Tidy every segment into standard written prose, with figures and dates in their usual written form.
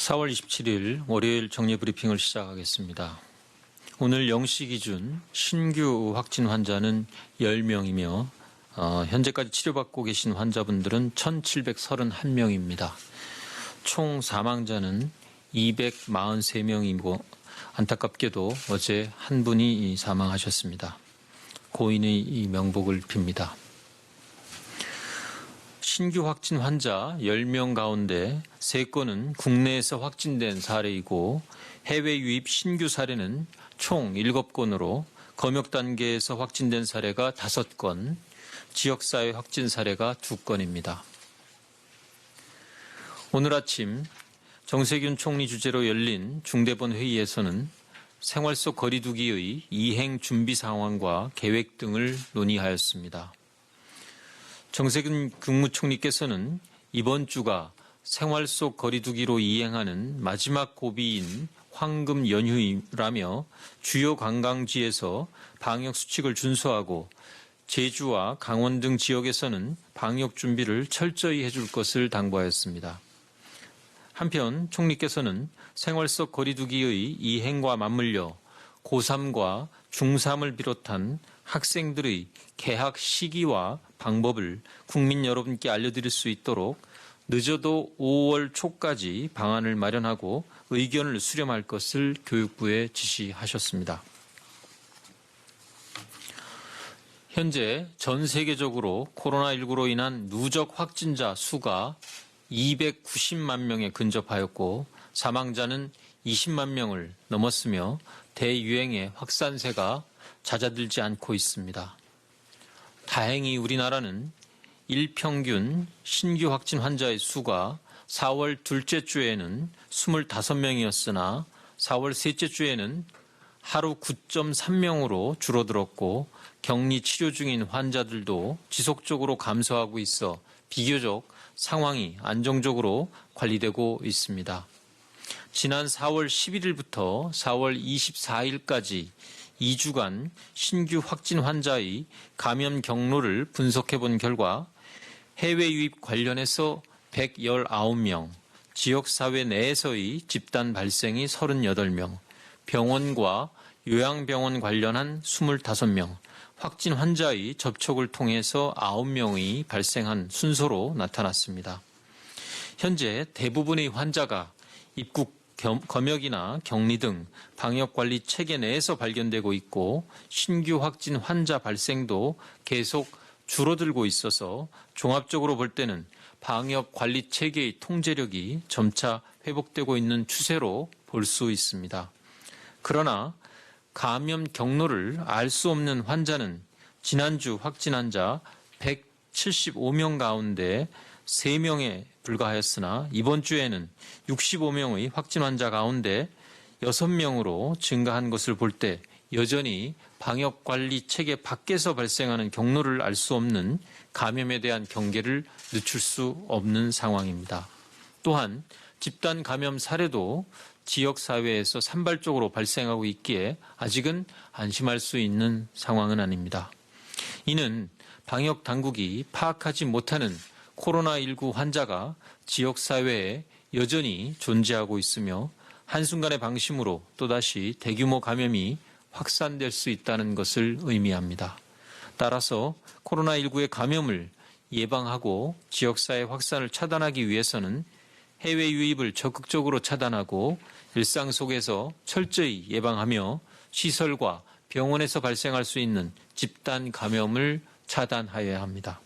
4월 27일 월요일 정례브리핑을 시작하겠습니다. 오늘 0시 기준 신규 확진 환자는 10명이며 현재까지 치료받고 계신 환자분들은 1,731명입니다. 총 사망자는 243명이고 안타깝게도 어제 한 분이 사망하셨습니다. 고인의 명복을 빕니다. 신규 확진 환자 10명 가운데 3건은 국내에서 확진된 사례이고 해외 유입 신규 사례는 총 7건으로 검역 단계에서 확진된 사례가 5건, 지역사회 확진 사례가 2건입니다. 오늘 아침 정세균 총리 주재로 열린 중대본 회의에서는 생활 속 거리 두기의 이행 준비 상황과 계획 등을 논의하였습니다. 정세균 국무총리께서는 이번 주가 생활 속 거리 두기로 이행하는 마지막 고비인 황금 연휴라며 주요 관광지에서 방역 수칙을 준수하고 제주와 강원 등 지역에서는 방역 준비를 철저히 해줄 것을 당부하였습니다. 한편 총리께서는 생활 속 거리 두기의 이행과 맞물려 고3과 중3을 비롯한 학생들의 개학 시기와 방법을 국민 여러분께 알려드릴 수 있도록 늦어도 5월 초까지 방안을 마련하고 의견을 수렴할 것을 교육부에 지시하셨습니다. 현재 전 세계적으로 코로나19로 인한 누적 확진자 수가 290만 명에 근접하였고 사망자는 20만 명을 넘었으며 대유행의 확산세가 잦아들지 않고 있습니다. 다행히 우리나라는 일평균 신규 확진 환자의 수가 4월 둘째 주에는 25명이었으나 4월 셋째 주에는 하루 9.3명으로 줄어들었고 격리 치료 중인 환자들도 지속적으로 감소하고 있어 비교적 상황이 안정적으로 관리되고 있습니다. 지난 4월 11일부터 4월 24일까지 2주간 신규 확진 환자의 감염 경로를 분석해 본 결과 해외 유입 관련해서 119명, 지역사회 내에서의 집단 발생이 38명, 병원과 요양병원 관련한 25명, 확진 환자의 접촉을 통해서 9명이 발생한 순서로 나타났습니다. 현재 대부분의 환자가 입국 검역이나 격리 등 방역관리 체계 내에서 발견되고 있고 신규 확진 환자 발생도 계속 줄어들고 있어서 종합적으로 볼 때는 방역관리 체계의 통제력이 점차 회복되고 있는 추세로 볼 수 있습니다. 그러나 감염 경로를 알 수 없는 환자는 지난주 확진 환자 175명 가운데 3명에 불과하였으나 이번 주에는 65명의 확진 환자 가운데 6명으로 증가한 것을 볼 때 여전히 방역관리 체계 밖에서 발생하는 경로를 알 수 없는 감염에 대한 경계를 늦출 수 없는 상황입니다. 또한 집단 감염 사례도 지역사회에서 산발적으로 발생하고 있기에 아직은 안심할 수 있는 상황은 아닙니다. 이는 방역당국이 파악하지 못하는 코로나19 환자가 지역사회에 여전히 존재하고 있으며 한순간의 방심으로 또다시 대규모 감염이 확산될 수 있다는 것을 의미합니다. 따라서 코로나19의 감염을 예방하고 지역사회 확산을 차단하기 위해서는 해외 유입을 적극적으로 차단하고 일상 속에서 철저히 예방하며 시설과 병원에서 발생할 수 있는 집단 감염을 차단하여야 합니다.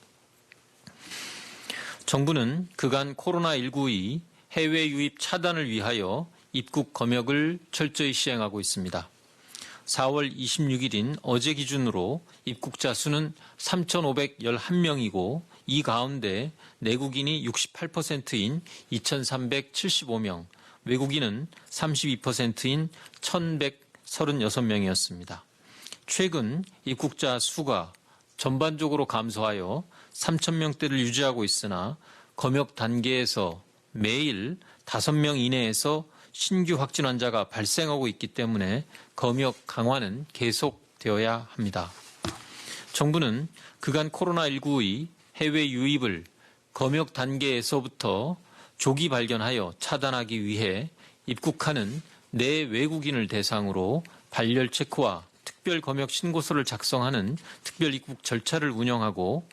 정부는 그간 코로나19의 해외 유입 차단을 위하여 입국 검역을 철저히 시행하고 있습니다. 4월 26일인 어제 기준으로 입국자 수는 3,511명이고 이 가운데 내국인이 68%인 2,375명, 외국인은 32%인 1,136명이었습니다. 최근 입국자 수가 전반적으로 감소하여 3,000명대를 유지하고 있으나 검역 단계에서 매일 5명 이내에서 신규 확진 환자가 발생하고 있기 때문에 검역 강화는 계속되어야 합니다. 정부는 그간 코로나19의 해외 유입을 검역 단계에서부터 조기 발견하여 차단하기 위해 입국하는 내 외국인을 대상으로 발열 체크와 특별 검역 신고서를 작성하는 특별 입국 절차를 운영하고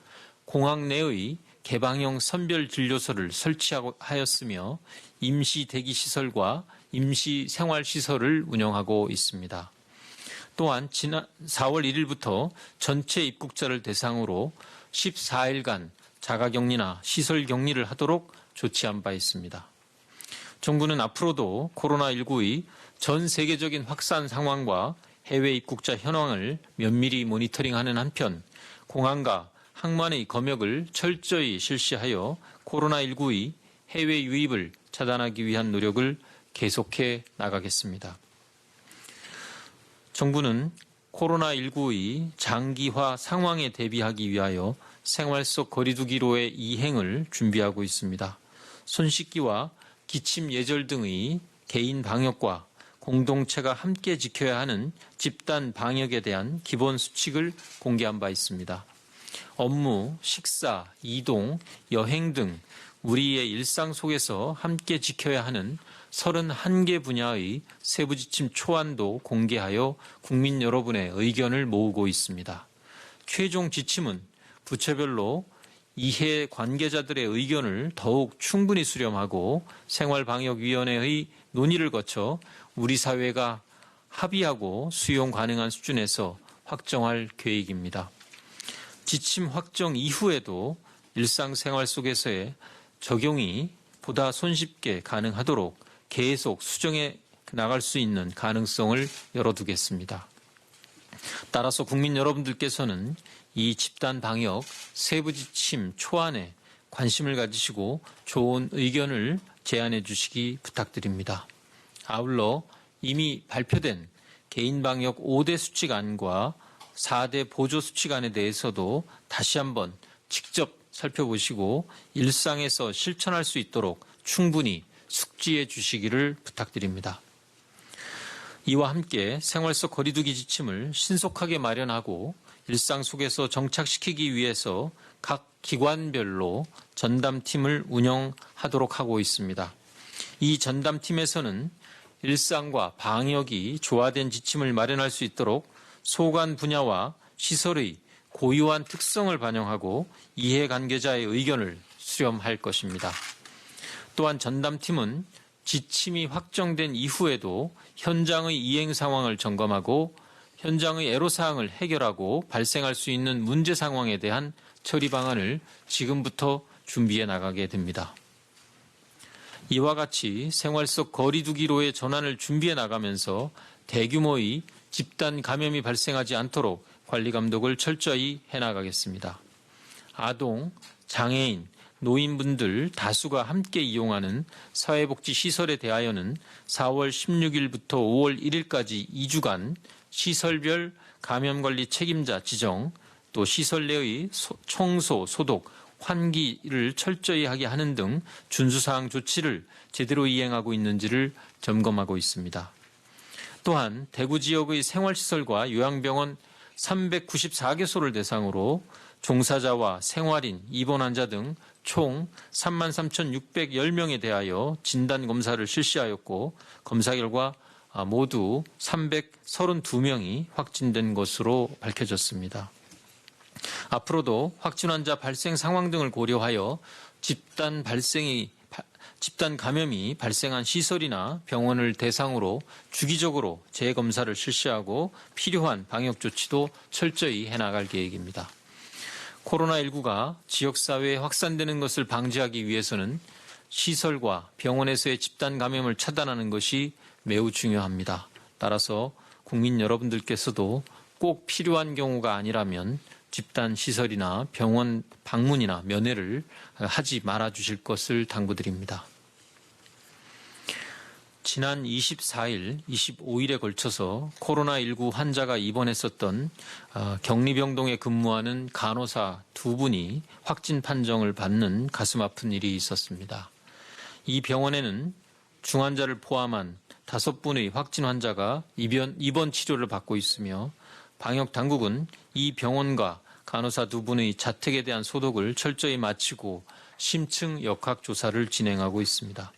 공항 내의 개방형 선별 진료소를 설치하였으며 임시 대기시설과 임시 생활시설을 운영하고 있습니다. 또한 지난 4월 1일부터 전체 입국자를 대상으로 14일간 자가격리나 시설격리를 하도록 조치한 바 있습니다. 정부는 앞으로도 코로나19의 전 세계적인 확산 상황과 해외 입국자 현황을 면밀히 모니터링하는 한편 공항과 항만의 검역을 철저히 실시하여 코로나19의 해외 유입을 차단하기 위한 노력을 계속해 나가겠습니다. 정부는 코로나19의 장기화 상황에 대비하기 위하여 생활 속 거리두기로의 이행을 준비하고 있습니다. 손 씻기와 기침 예절 등의 개인 방역과 공동체가 함께 지켜야 하는 집단 방역에 대한 기본 수칙을 공개한 바 있습니다. 업무, 식사, 이동, 여행 등 우리의 일상 속에서 함께 지켜야 하는 31개 분야의 세부 지침 초안도 공개하여 국민 여러분의 의견을 모으고 있습니다. 최종 지침은 부처별로 이해 관계자들의 의견을 더욱 충분히 수렴하고 생활방역위원회의 논의를 거쳐 우리 사회가 합의하고 수용 가능한 수준에서 확정할 계획입니다. 지침 확정 이후에도 일상생활 속에서의 적용이 보다 손쉽게 가능하도록 계속 수정해 나갈 수 있는 가능성을 열어두겠습니다. 따라서 국민 여러분들께서는 이 집단 방역 세부 지침 초안에 관심을 가지시고 좋은 의견을 제안해 주시기 부탁드립니다. 아울러 이미 발표된 개인 방역 5대 수칙안과 4대 보조 수칙안에 대해서도 다시 한번 직접 살펴보시고 일상에서 실천할 수 있도록 충분히 숙지해 주시기를 부탁드립니다. 이와 함께 생활 속 거리두기 지침을 신속하게 마련하고 일상 속에서 정착시키기 위해서 각 기관별로 전담팀을 운영하도록 하고 있습니다. 이 전담팀에서는 일상과 방역이 조화된 지침을 마련할 수 있도록 소관 분야와 시설의 고유한 특성을 반영하고 이해관계자의 의견을 수렴할 것입니다. 또한 전담팀은 지침이 확정된 이후에도 현장의 이행 상황을 점검하고 현장의 애로사항을 해결하고 발생할 수 있는 문제 상황에 대한 처리 방안을 지금부터 준비해 나가게 됩니다. 이와 같이 생활 속 거리두기로의 전환을 준비해 나가면서 대규모의 집단 감염이 발생하지 않도록 관리 감독을 철저히 해나가겠습니다. 아동, 장애인, 노인분들 다수가 함께 이용하는 사회복지시설에 대하여는 4월 16일부터 5월 1일까지 2주간 시설별 감염관리 책임자 지정, 또 시설 내의 청소, 소독, 환기를 철저히 하게 하는 등 준수사항 조치를 제대로 이행하고 있는지를 점검하고 있습니다. 또한 대구 지역의 생활시설과 요양병원 394개소를 대상으로 종사자와 생활인, 입원 환자 등 총 33,610명에 대하여 진단검사를 실시하였고 검사 결과 모두 332명이 확진된 것으로 밝혀졌습니다. 앞으로도 확진 환자 발생 상황 등을 고려하여 집단 감염이 발생한 시설이나 병원을 대상으로 주기적으로 재검사를 실시하고 필요한 방역 조치도 철저히 해나갈 계획입니다. 코로나19가 지역사회에 확산되는 것을 방지하기 위해서는 시설과 병원에서의 집단 감염을 차단하는 것이 매우 중요합니다. 따라서 국민 여러분들께서도 꼭 필요한 경우가 아니라면 집단 시설이나 병원 방문이나 면회를 하지 말아 주실 것을 당부드립니다. 지난 24일, 25일에 걸쳐서 코로나19 환자가 입원했었던 격리병동에 근무하는 간호사 2분이 확진 판정을 받는 가슴 아픈 일이 있었습니다. 이 병원에는 중환자를 포함한 5분의 확진 환자가 입원 치료를 받고 있으며 방역 당국은 이 병원과 간호사 2분의 자택에 대한 소독을 철저히 마치고 심층 역학조사를 진행하고 있습니다.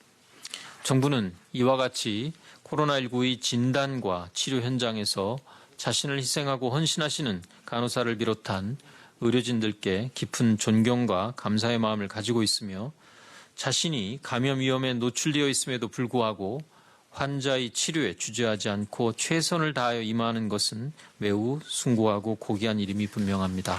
정부는 이와 같이 코로나19의 진단과 치료 현장에서 자신을 희생하고 헌신하시는 간호사를 비롯한 의료진들께 깊은 존경과 감사의 마음을 가지고 있으며 자신이 감염 위험에 노출되어 있음에도 불구하고 환자의 치료에 주저하지 않고 최선을 다하여 임하는 것은 매우 숭고하고 고귀한 일임이 분명합니다.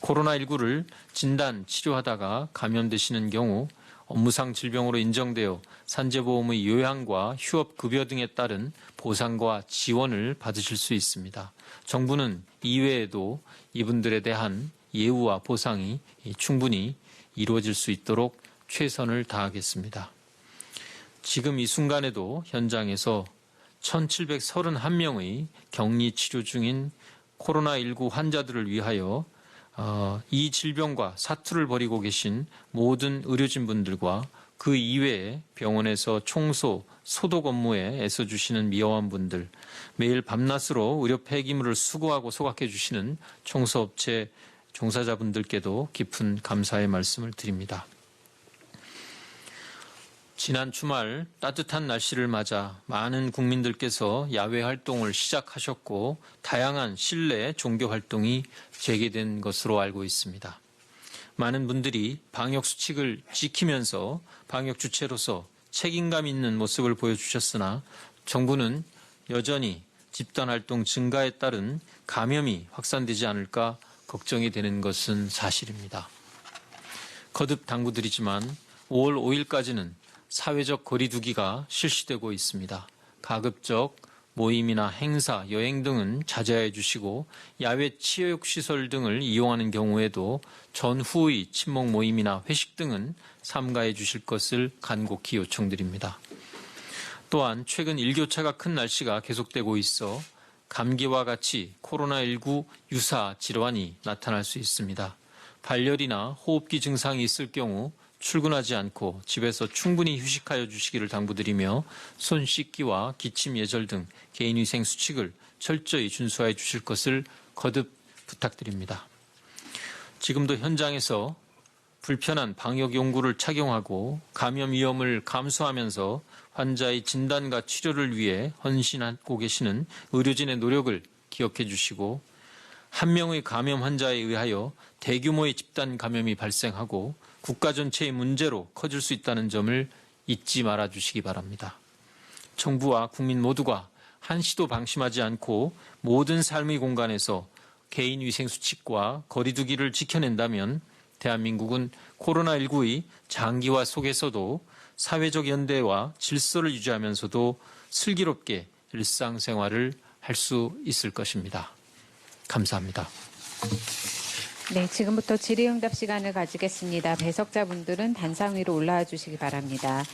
코로나19를 진단, 치료하다가 감염되시는 경우 업무상 질병으로 인정되어 산재보험의 요양과 휴업급여 등에 따른 보상과 지원을 받으실 수 있습니다. 정부는 이외에도 이분들에 대한 예우와 보상이 충분히 이루어질 수 있도록 최선을 다하겠습니다. 지금 이 순간에도 현장에서 1,731명의 격리 치료 중인 코로나19 환자들을 위하여 이 질병과 사투를 벌이고 계신 모든 의료진분들과 그 이외에 병원에서 청소, 소독 업무에 애써주시는 미화원분들, 매일 밤낮으로 의료 폐기물을 수거하고 소각해 주시는 청소업체 종사자분들께도 깊은 감사의 말씀을 드립니다. 지난 주말 따뜻한 날씨를 맞아 많은 국민들께서 야외 활동을 시작하셨고 다양한 실내 종교 활동이 재개된 것으로 알고 있습니다. 많은 분들이 방역 수칙을 지키면서 방역 주체로서 책임감 있는 모습을 보여주셨으나 정부는 여전히 집단 활동 증가에 따른 감염이 확산되지 않을까 걱정이 되는 것은 사실입니다. 거듭 당부드리지만 5월 5일까지는 사회적 거리두기가 실시되고 있습니다. 가급적 모임이나 행사, 여행 등은 자제해 주시고 야외 체육시설 등을 이용하는 경우에도 전후의 친목 모임이나 회식 등은 삼가해 주실 것을 간곡히 요청드립니다. 또한 최근 일교차가 큰 날씨가 계속되고 있어 감기와 같이 코로나19 유사 질환이 나타날 수 있습니다. 발열이나 호흡기 증상이 있을 경우 출근하지 않고 집에서 충분히 휴식하여 주시기를 당부드리며 손 씻기와 기침 예절 등 개인위생 수칙을 철저히 준수하여 주실 것을 거듭 부탁드립니다. 지금도 현장에서 불편한 방역 용구를 착용하고 감염 위험을 감수하면서 환자의 진단과 치료를 위해 헌신하고 계시는 의료진의 노력을 기억해 주시고 한 명의 감염 환자에 의하여 대규모의 집단 감염이 발생하고 국가 전체의 문제로 커질 수 있다는 점을 잊지 말아 주시기 바랍니다. 정부와 국민 모두가 한시도 방심하지 않고 모든 삶의 공간에서 개인 위생 수칙과 거리두기를 지켜낸다면 대한민국은 코로나19의 장기화 속에서도 사회적 연대와 질서를 유지하면서도 슬기롭게 일상생활을 할 수 있을 것입니다. 감사합니다. 네, 지금부터 질의응답 시간을 가지겠습니다. 배석자분들은 단상 위로 올라와 주시기 바랍니다.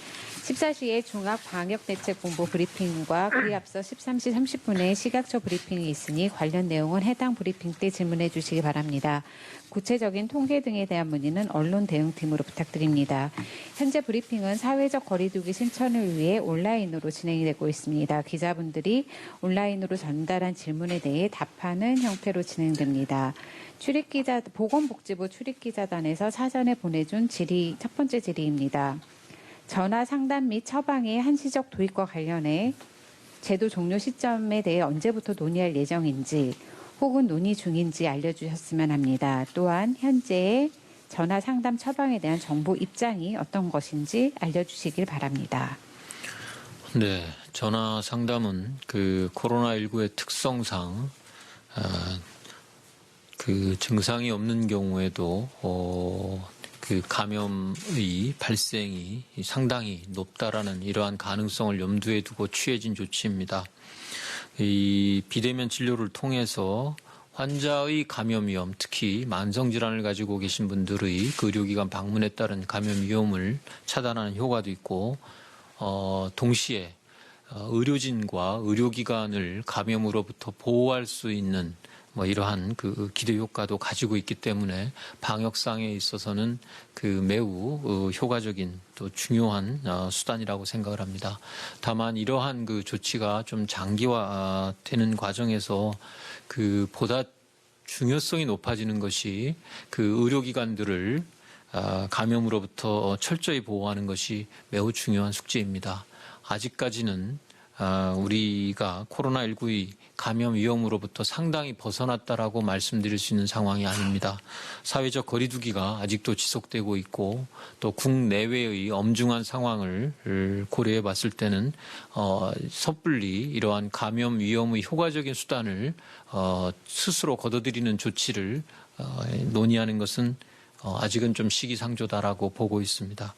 14시에 종합방역대책본부 브리핑과 그에 앞서 13시 30분에 식약처 브리핑이 있으니 관련 내용은 해당 브리핑 때 질문해 주시기 바랍니다. 구체적인 통계 등에 대한 문의는 언론 대응팀으로 부탁드립니다. 현재 브리핑은 사회적 거리두기 실천을 위해 온라인으로 진행이 되고 있습니다. 기자분들이 온라인으로 전달한 질문에 대해 답하는 형태로 진행됩니다. 보건복지부 출입기자단에서 사전에 보내준 첫 번째 질의입니다. 전화 상담 및 처방의 한시적 도입과 관련해 제도 종료 시점에 대해 언제부터 논의할 예정인지 혹은 논의 중인지 알려주셨으면 합니다. 또한 현재의 전화 상담 처방에 대한 정부 입장이 어떤 것인지 알려주시길 바랍니다. 네, 전화 상담은 그 코로나19의 특성상 그 증상이 없는 경우에도 그 감염의 발생이 상당히 높다라는 이러한 가능성을 염두에 두고 취해진 조치입니다. 이 비대면 진료를 통해서 환자의 감염 위험, 특히 만성질환을 가지고 계신 분들의 그 의료기관 방문에 따른 감염 위험을 차단하는 효과도 있고, 동시에 의료진과 의료기관을 감염으로부터 보호할 수 있는 이러한 그 기대 효과도 가지고 있기 때문에 방역상에 있어서는 그 매우 효과적인 또 중요한 수단이라고 생각을 합니다. 다만 이러한 그 조치가 좀 장기화되는 과정에서 그 보다 중요성이 높아지는 것이 그 의료기관들을 감염으로부터 철저히 보호하는 것이 매우 중요한 숙제입니다. 아직까지는 우리가 코로나19의 감염 위험으로부터 상당히 벗어났다라고 말씀드릴 수 있는 상황이 아닙니다. 사회적 거리두기가 아직도 지속되고 있고 또 국내외의 엄중한 상황을 고려해 봤을 때는 섣불리 이러한 감염 위험의 효과적인 수단을 스스로 걷어들이는 조치를 논의하는 것은 아직은 좀 시기상조다라고 보고 있습니다.